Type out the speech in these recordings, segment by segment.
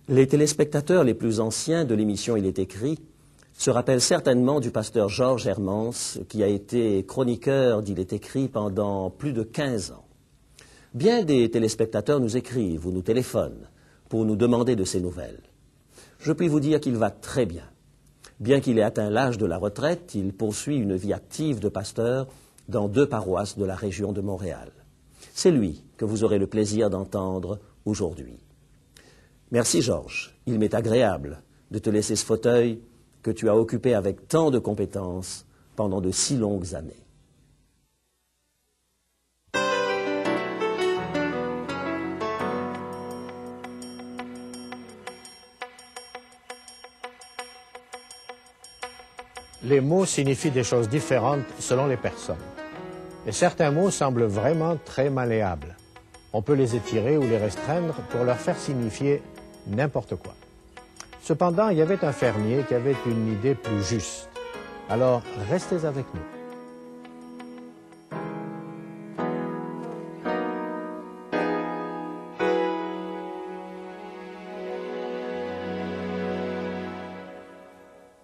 Les téléspectateurs les plus anciens de l'émission Il est écrit se rappellent certainement du pasteur Georges Hermance, qui a été chroniqueur d'Il est écrit pendant plus de 15 ans. Bien des téléspectateurs nous écrivent ou nous téléphonent pour nous demander de ses nouvelles. Je puis vous dire qu'il va très bien. Bien qu'il ait atteint l'âge de la retraite, il poursuit une vie active de pasteur dans 2 paroisses de la région de Montréal. C'est lui que vous aurez le plaisir d'entendre aujourd'hui. Merci Georges, il m'est agréable de te laisser ce fauteuil que tu as occupé avec tant de compétences pendant de si longues années. Les mots signifient des choses différentes selon les personnes. Et certains mots semblent vraiment très malléables. On peut les étirer ou les restreindre pour leur faire signifier n'importe quoi. Cependant, il y avait un fermier qui avait une idée plus juste. Alors, restez avec nous.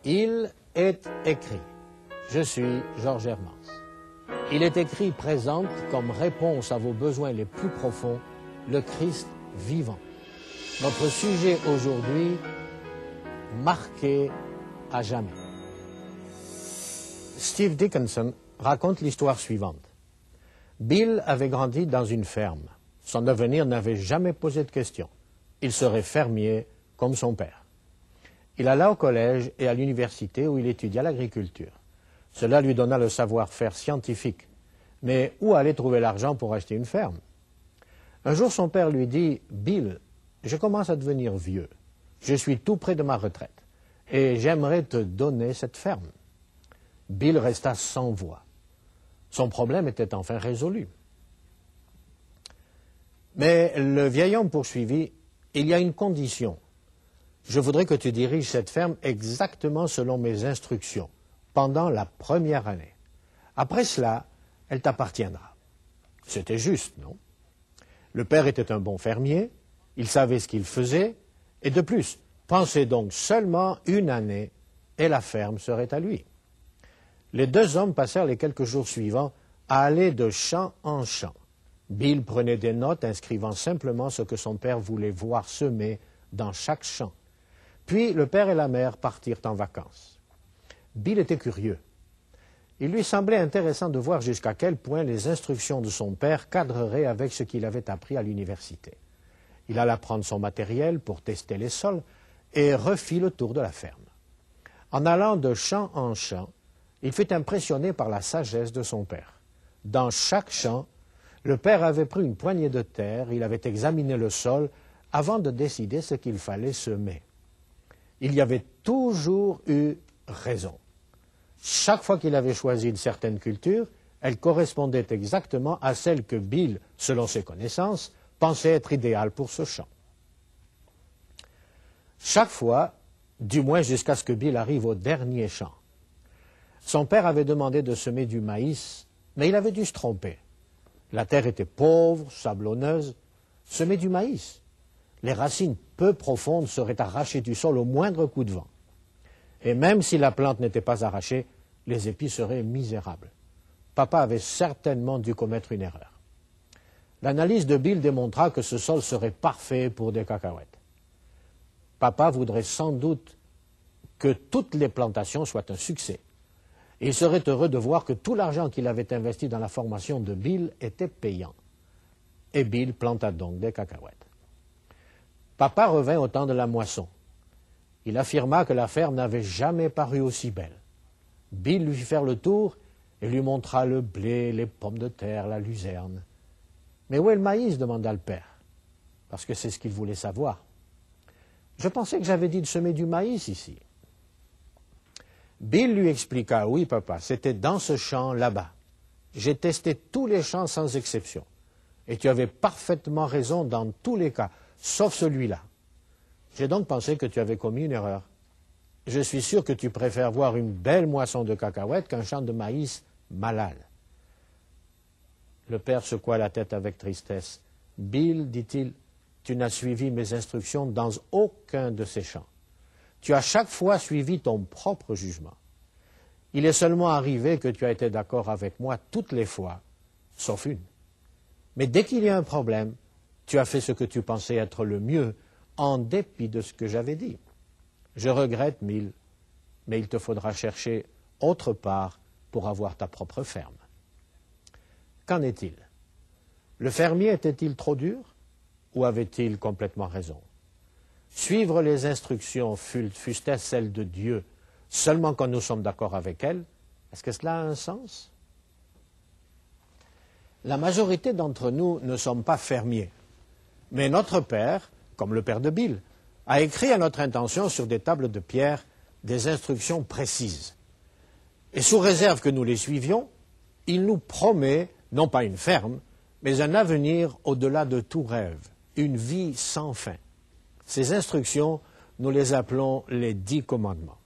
Il est écrit. Je suis Georges Hermance. Il est écrit présente comme réponse à vos besoins les plus profonds, le Christ vivant. Notre sujet aujourd'hui, marqué à jamais. Steve Dickinson raconte l'histoire suivante. Bill avait grandi dans une ferme. Son avenir n'avait jamais posé de questions. Il serait fermier comme son père. Il alla au collège et à l'université où il étudia l'agriculture. Cela lui donna le savoir-faire scientifique. Mais où aller trouver l'argent pour acheter une ferme? Un jour, son père lui dit « Bill, je commence à devenir vieux. Je suis tout près de ma retraite et j'aimerais te donner cette ferme. » Bill resta sans voix. Son problème était enfin résolu. Mais le vieil homme poursuivit « Il y a une condition. Je voudrais que tu diriges cette ferme exactement selon mes instructions, pendant la première année. Après cela, elle t'appartiendra. » C'était juste, non? Le père était un bon fermier, il savait ce qu'il faisait, et de plus, pensez donc seulement une année, et la ferme serait à lui. Les 2 hommes passèrent les quelques jours suivants à aller de champ en champ. Bill prenait des notes inscrivant simplement ce que son père voulait voir semé dans chaque champ. Puis le père et la mère partirent en vacances. Bill était curieux. Il lui semblait intéressant de voir jusqu'à quel point les instructions de son père cadreraient avec ce qu'il avait appris à l'université. Il alla prendre son matériel pour tester les sols et refit le tour de la ferme. En allant de champ en champ, il fut impressionné par la sagesse de son père. Dans chaque champ, le père avait pris une poignée de terre, il avait examiné le sol avant de décider ce qu'il fallait semer. Il y avait toujours eu raison. Chaque fois qu'il avait choisi une certaine culture, elle correspondait exactement à celle que Bill, selon ses connaissances, pensait être idéale pour ce champ. Chaque fois, du moins jusqu'à ce que Bill arrive au dernier champ. Son père avait demandé de semer du maïs, mais il avait dû se tromper. La terre était pauvre, sablonneuse. Semer du maïs. Les racines peu profondes seraient arrachées du sol au moindre coup de vent. Et même si la plante n'était pas arrachée, les épis seraient misérables. Papa avait certainement dû commettre une erreur. L'analyse de Bill démontra que ce sol serait parfait pour des cacahuètes. Papa voudrait sans doute que toutes les plantations soient un succès. Et il serait heureux de voir que tout l'argent qu'il avait investi dans la formation de Bill était payant. Et Bill planta donc des cacahuètes. Papa revint au temps de la moisson. Il affirma que la ferme n'avait jamais paru aussi belle. Bill lui fit faire le tour et lui montra le blé, les pommes de terre, la luzerne. « Mais où est le maïs ?» demanda le père, parce que c'est ce qu'il voulait savoir. « Je pensais que j'avais dit de semer du maïs ici. » Bill lui expliqua, « Oui, papa, c'était dans ce champ là-bas. J'ai testé tous les champs sans exception. Et tu avais parfaitement raison dans tous les cas, sauf celui-là. J'ai donc pensé que tu avais commis une erreur. Je suis sûr que tu préfères voir une belle moisson de cacahuètes qu'un champ de maïs malade. » Le père secoua la tête avec tristesse. « Bill, dit-il, tu n'as suivi mes instructions dans aucun de ces champs. Tu as chaque fois suivi ton propre jugement. Il est seulement arrivé que tu as été d'accord avec moi toutes les fois, sauf une. Mais dès qu'il y a un problème, tu as fait ce que tu pensais être le mieux, en dépit de ce que j'avais dit. Je regrette, Mille, mais il te faudra chercher autre part pour avoir ta propre ferme. Qu'en est-il? Le fermier était-il trop dur ou avait-il complètement raison? Suivre les instructions, fussent-elles celles de Dieu, seulement quand nous sommes d'accord avec elles, est-ce que cela a un sens? La majorité d'entre nous ne sommes pas fermiers, mais notre Père, comme le Père de Bill, a écrit à notre intention sur des tables de pierre des instructions précises. Et sous réserve que nous les suivions, il nous promet, non pas une ferme, mais un avenir au-delà de tout rêve, une vie sans fin. Ces instructions, nous les appelons les 10 commandements.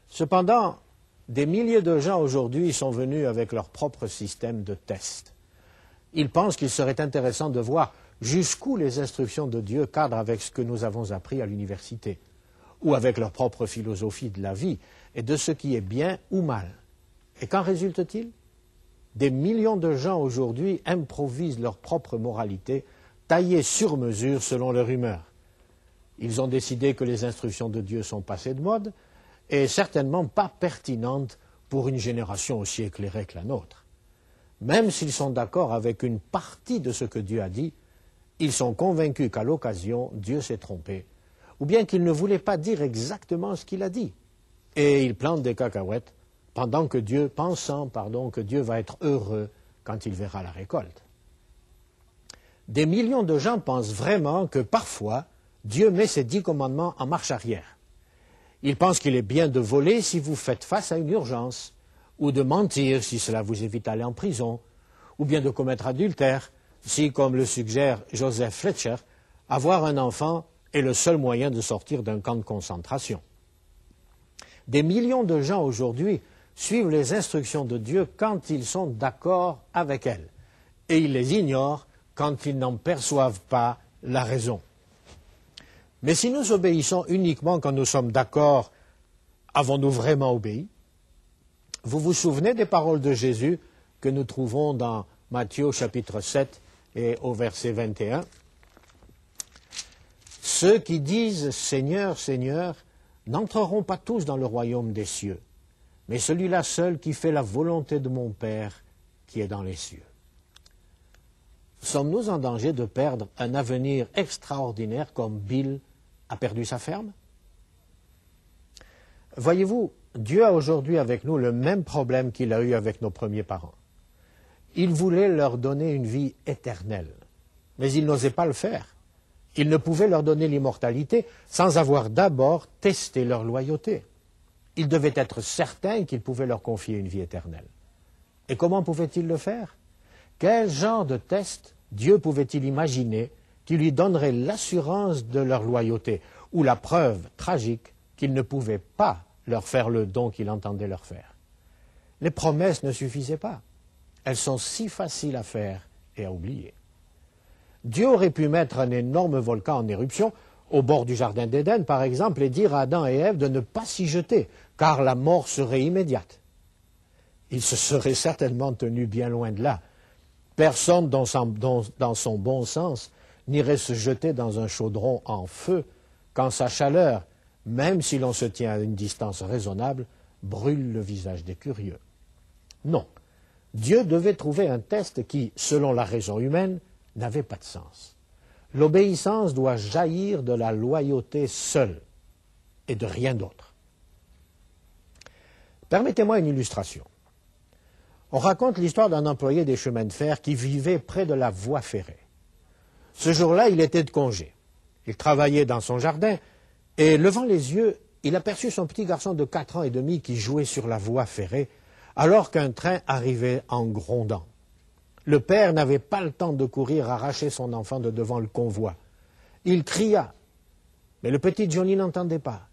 Cependant, des milliers de gens aujourd'hui sont venus avec leur propre système de test. Ils pensent qu'il serait intéressant de voir jusqu'où les instructions de Dieu cadrent avec ce que nous avons appris à l'université, ou avec leur propre philosophie de la vie et de ce qui est bien ou mal. Et qu'en résulte-t-il? Des millions de gens aujourd'hui improvisent leur propre moralité, taillée sur mesure selon leur humeur. Ils ont décidé que les instructions de Dieu sont passées de mode et certainement pas pertinentes pour une génération aussi éclairée que la nôtre. Même s'ils sont d'accord avec une partie de ce que Dieu a dit, ils sont convaincus qu'à l'occasion, Dieu s'est trompé, ou bien qu'il ne voulait pas dire exactement ce qu'il a dit. Et ils plantent des cacahuètes pensant que Dieu va être heureux quand il verra la récolte. Des millions de gens pensent vraiment que parfois, Dieu met ses 10 commandements en marche arrière. Ils pensent qu'il est bien de voler si vous faites face à une urgence, ou de mentir si cela vous évite d'aller en prison, ou bien de commettre adultère si, comme le suggère Joseph Fletcher, avoir un enfant est le seul moyen de sortir d'un camp de concentration. Des millions de gens aujourd'hui suivent les instructions de Dieu quand ils sont d'accord avec elles, et ils les ignorent quand ils n'en perçoivent pas la raison. Mais si nous obéissons uniquement quand nous sommes d'accord, avons-nous vraiment obéi? Vous vous souvenez des paroles de Jésus que nous trouvons dans Matthieu chapitre 7 et au verset 21? Ceux qui disent « Seigneur, Seigneur » n'entreront pas tous dans le royaume des cieux, mais celui-là seul qui fait la volonté de mon Père qui est dans les cieux. Sommes-nous en danger de perdre un avenir extraordinaire comme Bill a perdu sa ferme? Voyez-vous, Dieu a aujourd'hui avec nous le même problème qu'il a eu avec nos premiers parents. Il voulait leur donner une vie éternelle, mais il n'osait pas le faire. Il ne pouvait leur donner l'immortalité sans avoir d'abord testé leur loyauté. Il devait être certain qu'il pouvait leur confier une vie éternelle. Et comment pouvait-il le faire? Quel genre de test Dieu pouvait-il imaginer qui lui donnerait l'assurance de leur loyauté ou la preuve tragique qu'il ne pouvait pas leur faire le don qu'il entendait leur faire? Les promesses ne suffisaient pas. Elles sont si faciles à faire et à oublier. Dieu aurait pu mettre un énorme volcan en éruption au bord du jardin d'Éden, par exemple, et dire à Adam et Ève de ne pas s'y jeter, car la mort serait immédiate. Ils se seraient certainement tenus bien loin de là. Personne dans son bon sens n'irait se jeter dans un chaudron en feu quand sa chaleur, même si l'on se tient à une distance raisonnable, brûle le visage des curieux. Non, Dieu devait trouver un test qui, selon la raison humaine, n'avait pas de sens. L'obéissance doit jaillir de la loyauté seule et de rien d'autre. Permettez-moi une illustration. On raconte l'histoire d'un employé des chemins de fer qui vivait près de la voie ferrée. Ce jour-là, il était de congé. Il travaillait dans son jardin et, levant les yeux, il aperçut son petit garçon de 4 ans et demi qui jouait sur la voie ferrée alors qu'un train arrivait en grondant. Le père n'avait pas le temps de courir arracher son enfant de devant le convoi. Il cria, mais le petit Johnny n'entendait pas.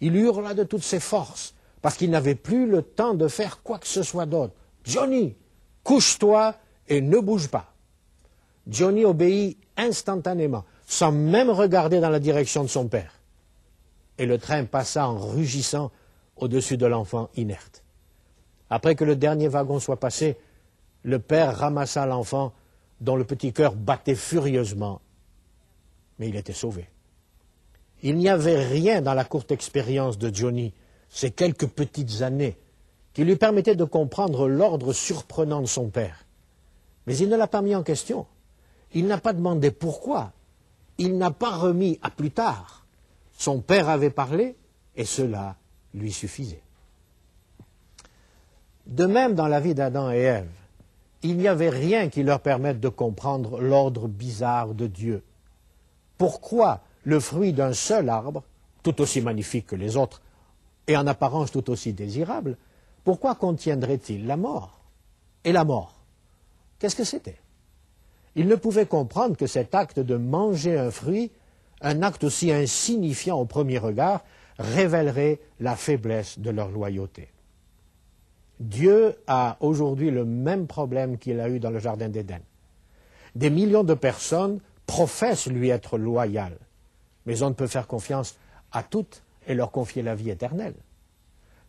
Il hurla de toutes ses forces parce qu'il n'avait plus le temps de faire quoi que ce soit d'autre. « Johnny, couche-toi et ne bouge pas !» Johnny obéit instantanément, sans même regarder dans la direction de son père. Et le train passa en rugissant au-dessus de l'enfant inerte. Après que le dernier wagon soit passé, le père ramassa l'enfant dont le petit cœur battait furieusement. Mais il était sauvé. Il n'y avait rien dans la courte expérience de Johnny, ces quelques petites années, qui lui permettaient de comprendre l'ordre surprenant de son père. Mais il ne l'a pas mis en question. Il n'a pas demandé pourquoi. Il n'a pas remis à plus tard. Son père avait parlé et cela lui suffisait. De même, dans la vie d'Adam et Ève, il n'y avait rien qui leur permette de comprendre l'ordre bizarre de Dieu. Pourquoi le fruit d'un seul arbre, tout aussi magnifique que les autres, et en apparence tout aussi désirable, pourquoi contiendrait-il la mort? Et la mort, qu'est-ce que c'était? Ils ne pouvaient comprendre que cet acte de manger un fruit, un acte aussi insignifiant au premier regard, révélerait la faiblesse de leur loyauté. Dieu a aujourd'hui le même problème qu'il a eu dans le Jardin d'Éden. Des millions de personnes professent lui être loyales, mais on ne peut faire confiance à toutes et leur confier la vie éternelle.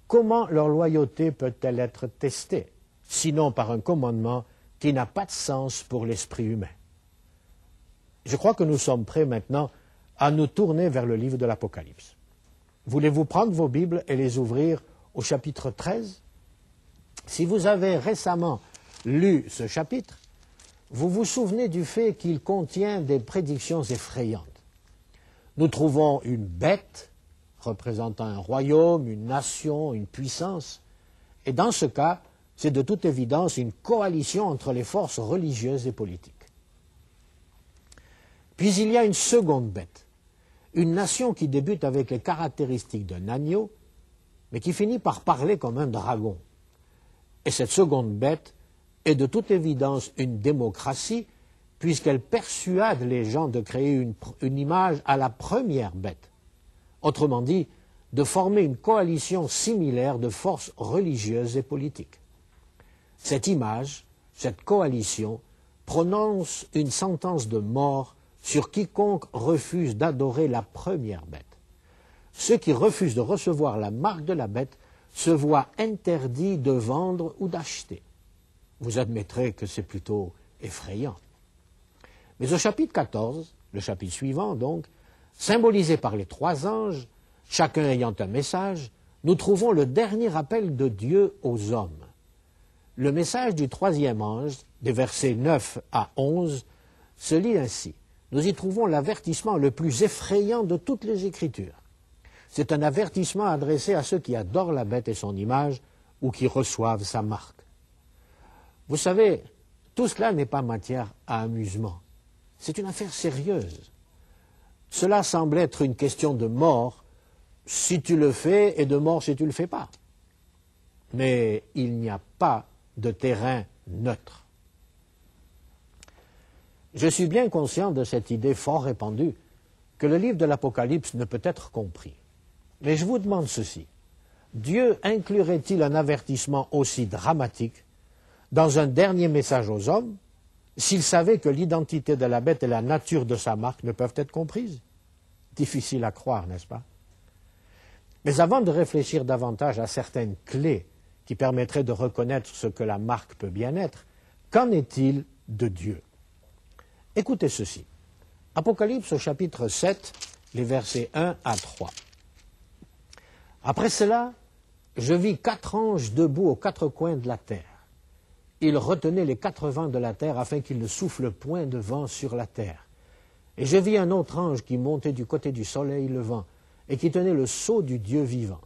Comment leur loyauté peut-elle être testée, sinon par un commandement qui n'a pas de sens pour l'esprit humain? Je crois que nous sommes prêts maintenant à nous tourner vers le livre de l'Apocalypse. Voulez-vous prendre vos Bibles et les ouvrir au chapitre 13? Si vous avez récemment lu ce chapitre, vous vous souvenez du fait qu'il contient des prédictions effrayantes. Nous trouvons une bête représentant un royaume, une nation, une puissance, et dans ce cas, c'est de toute évidence une coalition entre les forces religieuses et politiques. Puis il y a une seconde bête, une nation qui débute avec les caractéristiques d'un agneau, mais qui finit par parler comme un dragon. Et cette seconde bête est de toute évidence une démocratie, puisqu'elle persuade les gens de créer une image à la première bête. Autrement dit, de former une coalition similaire de forces religieuses et politiques. Cette image, cette coalition, prononce une sentence de mort sur quiconque refuse d'adorer la première bête. Ceux qui refusent de recevoir la marque de la bête se voient interdits de vendre ou d'acheter. Vous admettrez que c'est plutôt effrayant. Mais au chapitre 14, le chapitre suivant donc, symbolisé par les trois anges, chacun ayant un message, nous trouvons le dernier appel de Dieu aux hommes. Le message du troisième ange, des versets 9 à 11, se lit ainsi. Nous y trouvons l'avertissement le plus effrayant de toutes les Écritures. C'est un avertissement adressé à ceux qui adorent la bête et son image ou qui reçoivent sa marque. Vous savez, tout cela n'est pas matière à amusement. C'est une affaire sérieuse. Cela semble être une question de mort si tu le fais et de mort si tu ne le fais pas. Mais il n'y a pas de terrain neutre. Je suis bien conscient de cette idée fort répandue que le livre de l'Apocalypse ne peut être compris. Mais je vous demande ceci. Dieu inclurait-il un avertissement aussi dramatique dans un dernier message aux hommes s'il savait que l'identité de la bête et la nature de sa marque ne peuvent être comprises? Difficile à croire, n'est-ce pas? Mais avant de réfléchir davantage à certaines clés qui permettraient de reconnaître ce que la marque peut bien être, qu'en est-il de Dieu? Écoutez ceci. Apocalypse au chapitre 7, les versets 1 à 3. Après cela, je vis 4 anges debout aux 4 coins de la terre. Ils retenaient les 4 vents de la terre afin qu'ils ne soufflent point de vent sur la terre. Et je vis un autre ange qui montait du côté du soleil levant et qui tenait le sceau du Dieu vivant.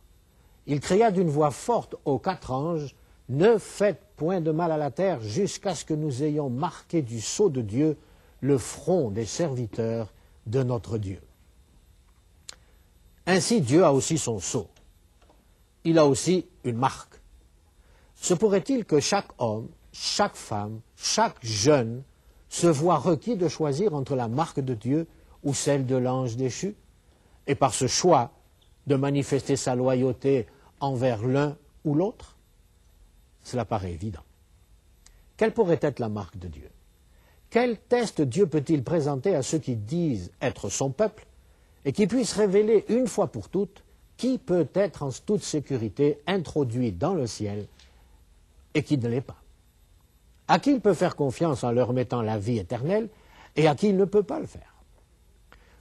Il cria d'une voix forte aux 4 anges, « Ne faites point de mal à la terre jusqu'à ce que nous ayons marqué du sceau de Dieu le front des serviteurs de notre Dieu. » Ainsi, Dieu a aussi son sceau. Il a aussi une marque. Se pourrait-il que chaque homme, chaque femme, chaque jeune se voit requis de choisir entre la marque de Dieu ou celle de l'ange déchu, et par ce choix de manifester sa loyauté envers l'un ou l'autre? Cela paraît évident. Quelle pourrait être la marque de Dieu? quel test Dieu peut-il présenter à ceux qui disent être son peuple et qui puisse révéler une fois pour toutes qui peut être en toute sécurité introduit dans le ciel et qui ne l'est pas? À qui il peut faire confiance en leur mettant la vie éternelle et à qui il ne peut pas le faire?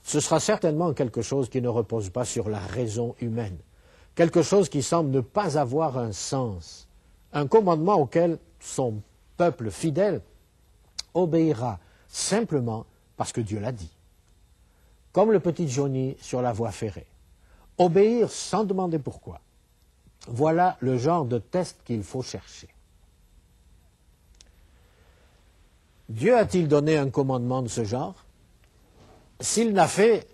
Ce sera certainement quelque chose qui ne repose pas sur la raison humaine, quelque chose qui semble ne pas avoir un sens, un commandement auquel son peuple fidèle obéira simplement parce que Dieu l'a dit. Comme le petit Johnny sur la voie ferrée. Obéir sans demander pourquoi. Voilà le genre de test qu'il faut chercher. Dieu a-t-il donné un commandement de ce genre? S'il l'a fait,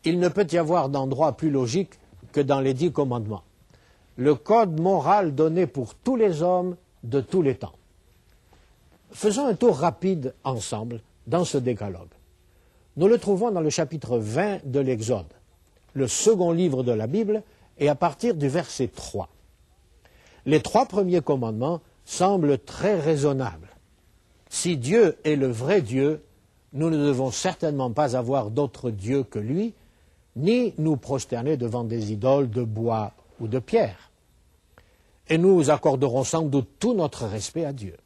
il ne peut y avoir d'endroit plus logique que dans les 10 commandements. Le code moral donné pour tous les hommes de tous les temps. Faisons un tour rapide ensemble dans ce décalogue. Nous le trouvons dans le chapitre 20 de l'Exode, le second livre de la Bible, et à partir du verset 3. Les 3 premiers commandements semblent très raisonnables. Si Dieu est le vrai Dieu, nous ne devons certainement pas avoir d'autre Dieu que lui, ni nous prosterner devant des idoles de bois ou de pierre. Et nous accorderons sans doute tout notre respect à Dieu.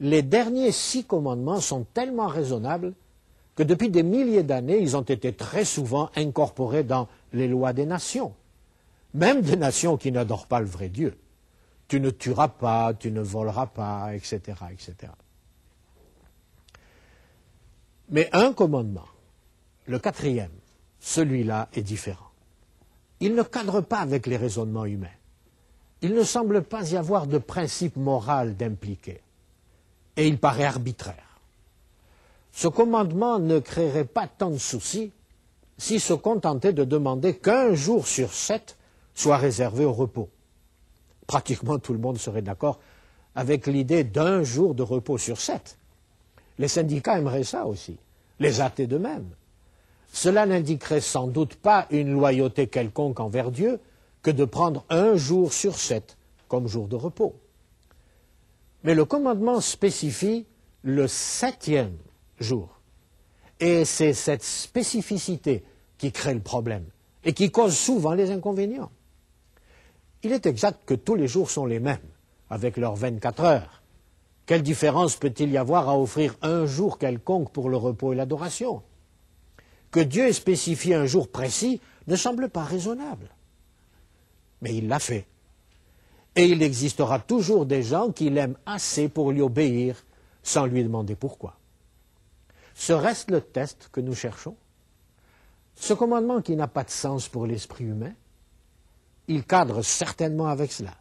Les derniers 6 commandements sont tellement raisonnables que depuis des milliers d'années, ils ont été très souvent incorporés dans les lois des nations, même des nations qui n'adorent pas le vrai Dieu. Tu ne tueras pas, tu ne voleras pas, etc., etc. Mais un commandement, le 4e, celui-là est différent. Il ne cadre pas avec les raisonnements humains. Il ne semble pas y avoir de principe moral d'impliqué. Et il paraît arbitraire. Ce commandement ne créerait pas tant de soucis s'il se contentait de demander qu'1 jour sur 7 soit réservé au repos. Pratiquement tout le monde serait d'accord avec l'idée d'1 jour de repos sur 7. Les syndicats aimeraient ça aussi, les athées de même. Cela n'indiquerait sans doute pas une loyauté quelconque envers Dieu que de prendre 1 jour sur 7 comme jour de repos. Mais le commandement spécifie le 7e jour. Et c'est cette spécificité qui crée le problème et qui cause souvent les inconvénients. Il est exact que tous les jours sont les mêmes, avec leurs 24 heures. Quelle différence peut-il y avoir à offrir 1 jour quelconque pour le repos et l'adoration? Que Dieu ait spécifié un jour précis ne semble pas raisonnable. Mais il l'a fait. Et il existera toujours des gens qui l'aiment assez pour lui obéir sans lui demander pourquoi. Serait-ce le test que nous cherchons? Ce commandement qui n'a pas de sens pour l'esprit humain, il cadre certainement avec cela.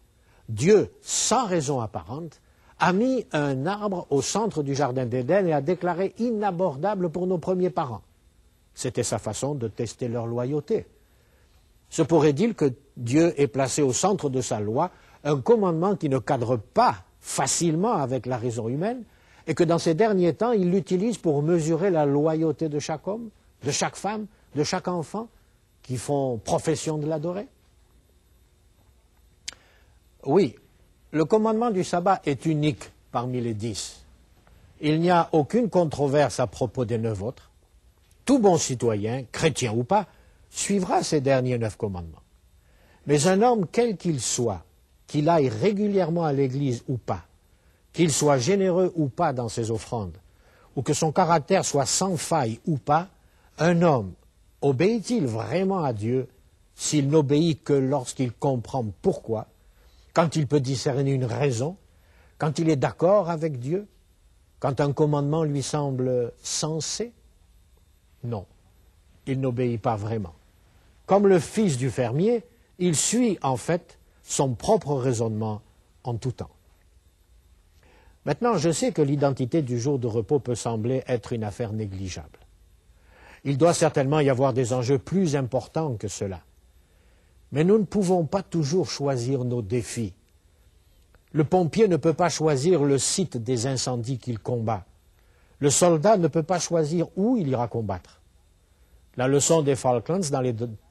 Dieu, sans raison apparente, a mis un arbre au centre du jardin d'Éden et a déclaré inabordable pour nos premiers parents. C'était sa façon de tester leur loyauté. Se pourrait-il que Dieu ait placé au centre de sa loi un commandement qui ne cadre pas facilement avec la raison humaine et que dans ces derniers temps, il l'utilise pour mesurer la loyauté de chaque homme, de chaque femme, de chaque enfant qui font profession de l'adorer? Oui, le commandement du sabbat est unique parmi les 10. Il n'y a aucune controverse à propos des 9 autres. Tout bon citoyen, chrétien ou pas, suivra ces derniers 9 commandements. Mais un homme, quel qu'il soit, qu'il aille régulièrement à l'église ou pas, qu'il soit généreux ou pas dans ses offrandes, ou que son caractère soit sans faille ou pas, un homme obéit-il vraiment à Dieu s'il n'obéit que lorsqu'il comprend pourquoi, quand il peut discerner une raison, quand il est d'accord avec Dieu, quand un commandement lui semble sensé? Non, il n'obéit pas vraiment. Comme le fils du fermier, il suit en fait son propre raisonnement en tout temps. Maintenant, je sais que l'identité du jour de repos peut sembler être une affaire négligeable. Il doit certainement y avoir des enjeux plus importants que cela. Mais nous ne pouvons pas toujours choisir nos défis. Le pompier ne peut pas choisir le site des incendies qu'il combat. Le soldat ne peut pas choisir où il ira combattre. La leçon des Falklands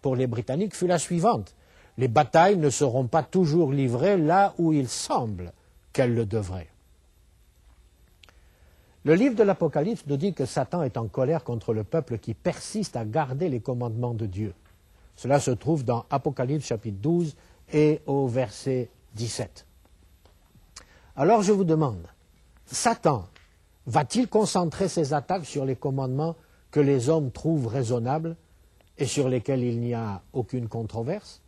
pour les Britanniques fut la suivante. Les batailles ne seront pas toujours livrées là où il semble qu'elles le devraient. Le livre de l'Apocalypse nous dit que Satan est en colère contre le peuple qui persiste à garder les commandements de Dieu. Cela se trouve dans Apocalypse chapitre 12 et au verset 17. Alors je vous demande, Satan va-t-il concentrer ses attaques sur les commandements que les hommes trouvent raisonnables et sur lesquels il n'y a aucune controverse?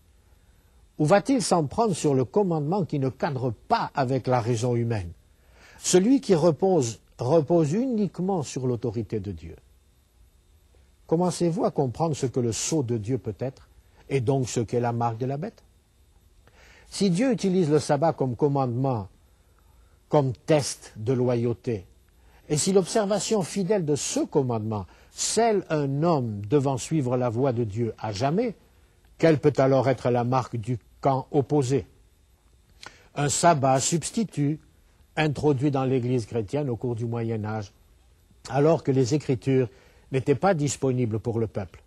Ou va-t-il s'en prendre sur le commandement qui ne cadre pas avec la raison humaine, celui qui repose uniquement sur l'autorité de Dieu? Commencez-vous à comprendre ce que le sceau de Dieu peut être, et donc ce qu'est la marque de la bête? Si Dieu utilise le sabbat comme commandement, comme test de loyauté, et si l'observation fidèle de ce commandement scelle un homme devant suivre la voie de Dieu à jamais, quelle peut alors être la marque du camp opposé? Un sabbat substitut introduit dans l'Église chrétienne au cours du Moyen Âge, alors que les Écritures n'étaient pas disponibles pour le peuple.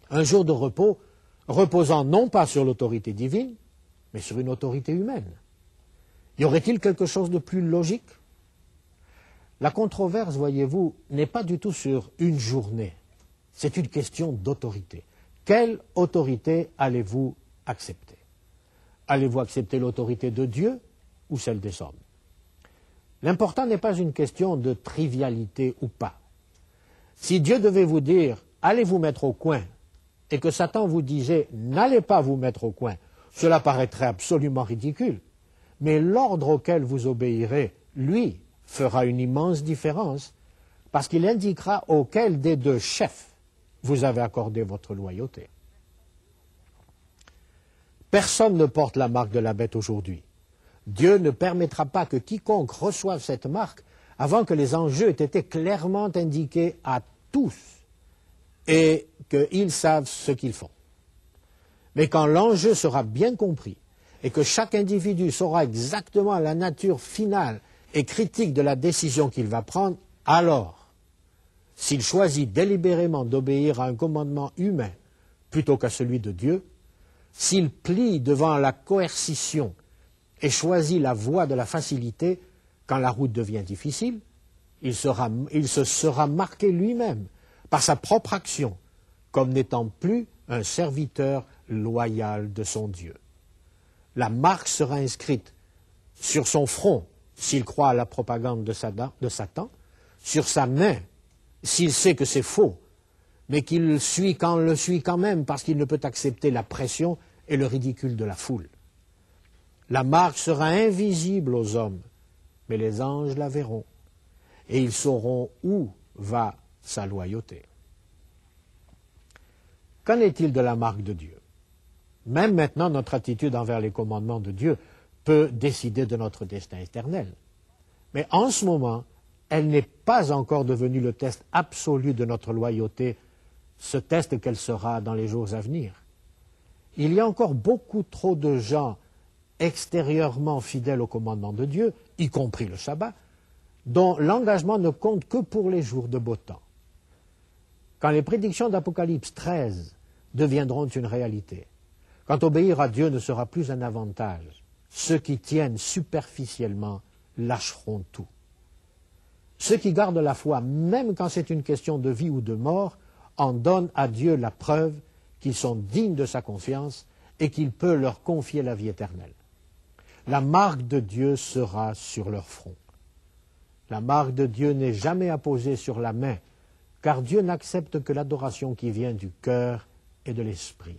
Un jour de repos reposant non pas sur l'autorité divine, mais sur une autorité humaine. Y aurait-il quelque chose de plus logique? La controverse, voyez-vous, n'est pas du tout sur une journée. C'est une question d'autorité. Quelle autorité allez-vous accepter? Allez-vous accepter l'autorité de Dieu ou celle des hommes? L'important n'est pas une question de trivialité ou pas. Si Dieu devait vous dire « allez vous mettre au coin » et que Satan vous disait « n'allez pas vous mettre au coin », cela paraîtrait absolument ridicule. Mais l'ordre auquel vous obéirez, lui, fera une immense différence parce qu'il indiquera auquel des deux chefs vous avez accordé votre loyauté. Personne ne porte la marque de la bête aujourd'hui. Dieu ne permettra pas que quiconque reçoive cette marque avant que les enjeux aient été clairement indiqués à tous et qu'ils savent ce qu'ils font. Mais quand l'enjeu sera bien compris et que chaque individu saura exactement la nature finale et critique de la décision qu'il va prendre, alors, s'il choisit délibérément d'obéir à un commandement humain plutôt qu'à celui de Dieu, s'il plie devant la coercition et choisit la voie de la facilité quand la route devient difficile, il se sera marqué lui-même par sa propre action comme n'étant plus un serviteur loyal de son Dieu. La marque sera inscrite sur son front s'il croit à la propagande de Satan, sur sa main s'il sait que c'est faux, mais qu'il le suit quand même parce qu'il ne peut accepter la pression et le ridicule de la foule. La marque sera invisible aux hommes, mais les anges la verront, et ils sauront où va sa loyauté. Qu'en est-il de la marque de Dieu? Même maintenant, notre attitude envers les commandements de Dieu peut décider de notre destin éternel. Mais en ce moment, elle n'est pas encore devenue le test absolu de notre loyauté, ce test qu'elle sera dans les jours à venir. Il y a encore beaucoup trop de gens extérieurement fidèles aux commandements de Dieu, y compris le sabbat, dont l'engagement ne compte que pour les jours de beau temps. Quand les prédictions d'Apocalypse 13 deviendront une réalité, quand obéir à Dieu ne sera plus un avantage, ceux qui tiennent superficiellement lâcheront tout. Ceux qui gardent la foi, même quand c'est une question de vie ou de mort, en donnent à Dieu la preuve qu'ils sont dignes de sa confiance et qu'il peut leur confier la vie éternelle. La marque de Dieu sera sur leur front. La marque de Dieu n'est jamais apposée sur la main, car Dieu n'accepte que l'adoration qui vient du cœur et de l'esprit.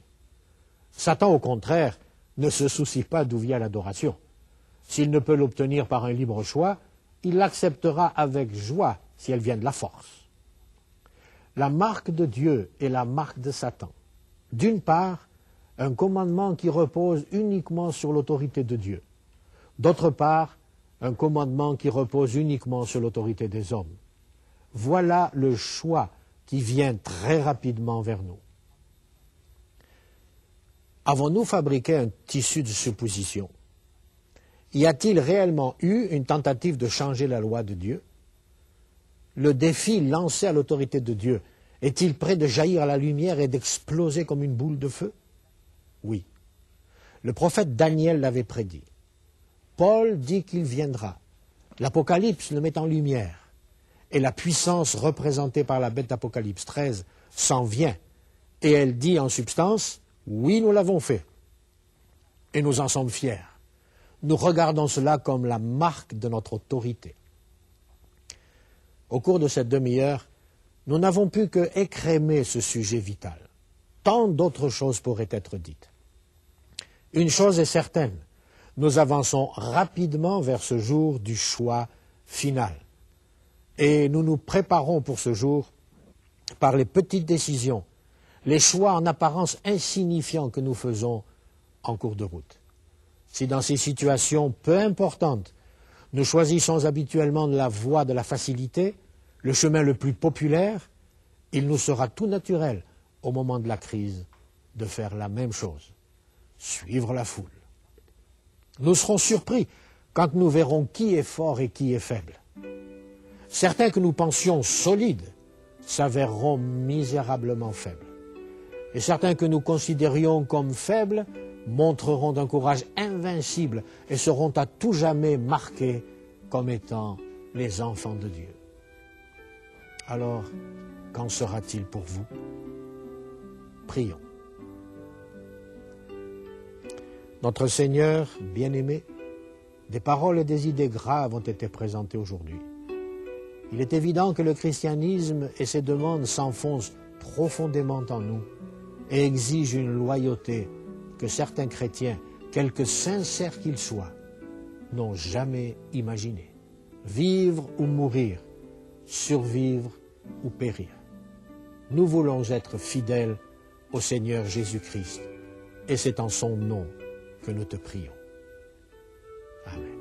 Satan, au contraire, ne se soucie pas d'où vient l'adoration. S'il ne peut l'obtenir par un libre choix, il l'acceptera avec joie si elle vient de la force. La marque de Dieu est la marque de Satan. D'une part, un commandement qui repose uniquement sur l'autorité de Dieu. D'autre part, un commandement qui repose uniquement sur l'autorité des hommes. Voilà le choix qui vient très rapidement vers nous. Avons-nous fabriqué un tissu de suppositions? Y a-t-il réellement eu une tentative de changer la loi de Dieu? Le défi lancé à l'autorité de Dieu est-il prêt de jaillir à la lumière et d'exploser comme une boule de feu? Oui. Le prophète Daniel l'avait prédit. Paul dit qu'il viendra. L'Apocalypse le met en lumière. et la puissance représentée par la bête d'Apocalypse 13 s'en vient. Et elle dit en substance, oui, nous l'avons fait. Et nous en sommes fiers. Nous regardons cela comme la marque de notre autorité. Au cours de cette demi-heure, nous n'avons pu que écrémer ce sujet vital. Tant d'autres choses pourraient être dites. Une chose est certaine, nous avançons rapidement vers ce jour du choix final. Et nous nous préparons pour ce jour par les petites décisions, les choix en apparence insignifiants que nous faisons en cours de route. Si dans ces situations peu importantes, nous choisissons habituellement la voie de la facilité, le chemin le plus populaire, il nous sera tout naturel, au moment de la crise, de faire la même chose, suivre la foule. Nous serons surpris quand nous verrons qui est fort et qui est faible. Certains que nous pensions solides s'avéreront misérablement faibles. Et certains que nous considérions comme faibles montreront d'un courage invincible et seront à tout jamais marqués comme étant les enfants de Dieu. Alors, qu'en sera-t-il pour vous? Prions. Notre Seigneur bien-aimé, des paroles et des idées graves ont été présentées aujourd'hui. Il est évident que le christianisme et ses demandes s'enfoncent profondément en nous et exigent une loyauté que certains chrétiens, quelque sincères qu'ils soient, n'ont jamais imaginée. Vivre ou mourir, survivre ou périr. Nous voulons être fidèles au Seigneur Jésus-Christ, et c'est en son nom que nous te prions. Amen.